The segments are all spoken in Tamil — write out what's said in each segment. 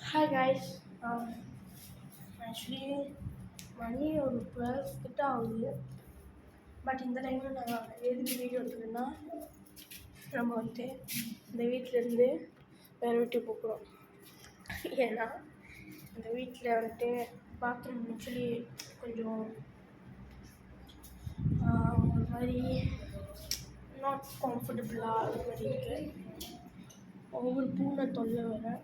Hi guys. ஆக்சுவலி மணி ஒரு 12 கிட்ட ஆகுது. பட் இந்த டைமில் நான் எதுக்கு வீடியோ எடுக்கிறேன்னா, நம்ம வந்துட்டு இந்த வீட்டிலேருந்து வேறு வீட்டுக்கு போகிறோம். ஏன்னா இந்த வீட்டில் வந்துட்டு பாத்ரூம் ஆக்சுவலி கொஞ்சம் ஒரு மாதிரி நாட் கம்ஃபர்டபுளாக அது மாதிரி இருக்குது. ஒவ்வொரு பூனை தொல்லை வர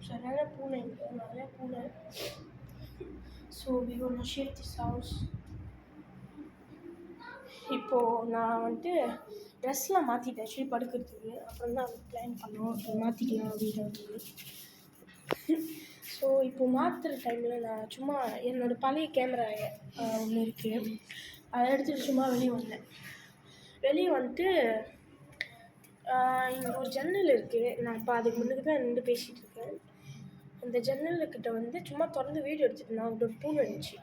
சரியான பூனை இருக்குது, நிறைய பூனை. So we gonna shift this house. இப்போது நான் வந்துட்டு ட்ரெஸ்லாம் மாற்றிட்டேன் ஆக்சுவலி படுக்கிறதுக்கு. அப்புறம் தான் பிளான் பண்ணோம் அப்புறம் மாற்றிக்கலாம் அப்படின்றது. ஸோ இப்போது மாற்றுற டைமில் நான் சும்மா என்னோடய பழைய கேமரா ஒன்று இருக்குது, அதை எடுத்துகிட்டு சும்மா வெளியே வந்தேன். வெளியே வந்துட்டு இங்கே ஒரு ஜன்னல் இருக்குது. நான் இப்போ அதுக்கு முன்னுக்கு தான் நின்று பேசிகிட்டு இருக்கேன். அந்த ஜன்னல்கிட்ட வந்து சும்மா திறந்து வீடியோ எடுத்துகிட்டு இருந்தேன். அங்கே ஒரு பூனை இருந்துச்சு.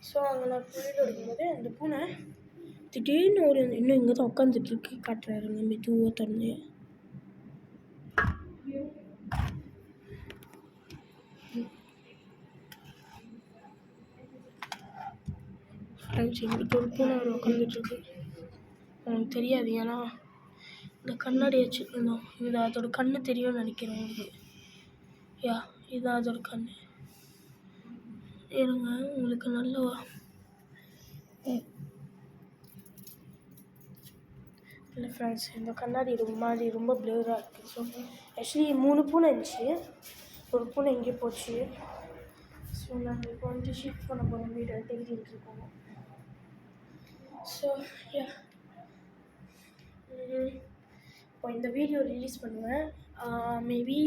ஸோ அங்கே நான் வீடியோ எடுக்கும்போது அந்த பூனை திடீர்னு ஒரு இன்னும் இங்கே தான் உட்காந்துட்ருக்கு. காட்டுறாருங்க மெதுவாக திறந்து. ஃப்ரெண்ட்ஸ், எங்கிட்ட ஒரு பூனை ஒரு உட்காந்துட்ருக்கு. எனக்கு தெரியாது, ஏன்னா இந்த கண்ணாடி வச்சுருந்தோம். இது அதோட கண்ணு தெரியும்னு நினைக்கிறேன் உங்களுக்கு. யா, இதுதான் அதோட கண். இருங்க உங்களுக்கு நல்லவா இல்லை ஃப்ரெண்ட்ஸ், இந்த கண்ணாடி ரொம்ப ப்ளூராக இருக்குது. ஸோ ஆக்சுவலி 3 பூனை இருந்துச்சு, ஒரு பூனை எங்கேயோ போச்சு. ஸோ நாங்கள் இப்போ வந்துட்டு ஷிஃப்ட் பண்ண போகிறோம், வீடு தேடிட்டு இருக்கோம். ஸோ யா, இப்போ இந்த வீடியோ ரிலீஸ் பண்ணுவேன். மேபி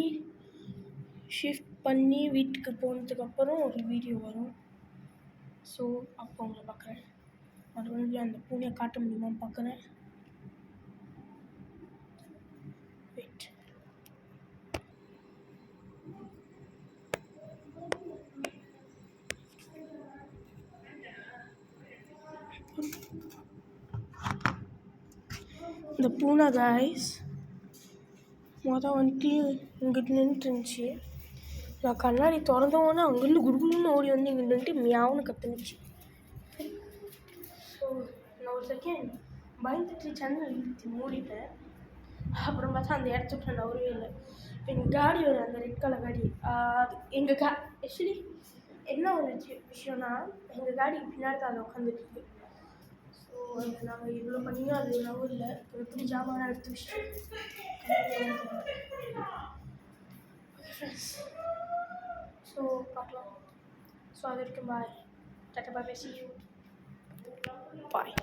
ஷிஃப்ட் பண்ணி வீட்டுக்கு போனதுக்கப்புறம் ஒரு வீடியோ வரும். ஸோ அப்போ உங்களை பார்க்குறேன். மறுபடியும் அந்த பூனையை காட்ட முடியுமான்னு பார்க்குறேன். வெயிட். இந்த பூனை கைஸ் வந்துட்டு இங்கிட்டு நின்றுட்டு இருந்துச்சு. நான் கண்ணாடி திறந்தோன்னே அங்கேருந்து குடுகுடுன்னு ஓடி வந்து இங்கே நின்றுட்டு மியாவுன்னு கத்துனுச்சு. ஸோ நான் ஒரு செகண்ட் பயந்துட்டு சேனல் இழுத்து மூடிட்டேன். அப்புறம் பார்த்தா அந்த இடத்த விட்டு நவரவே இல்லை. இப்போ எங்கள் காடி வரும், அந்த ரெட் கலர் காடி. அது எங்கள் ஆக்சுவலி என்ன ஒரு விஷயம்னா, எங்கள் காடிக்கு பின்னாடி தான் அதை உட்காந்துருக்கு. ஸோ அது நாங்கள் இவ்வளோ பண்ணியும் அது நவரில். இப்போ எப்படி ஜாமான் எடுத்து வச்சுட்டு ஸோ பார்க்கலாம். ஸோ அது வரைக்கும் bye. Tata bye, see you bye.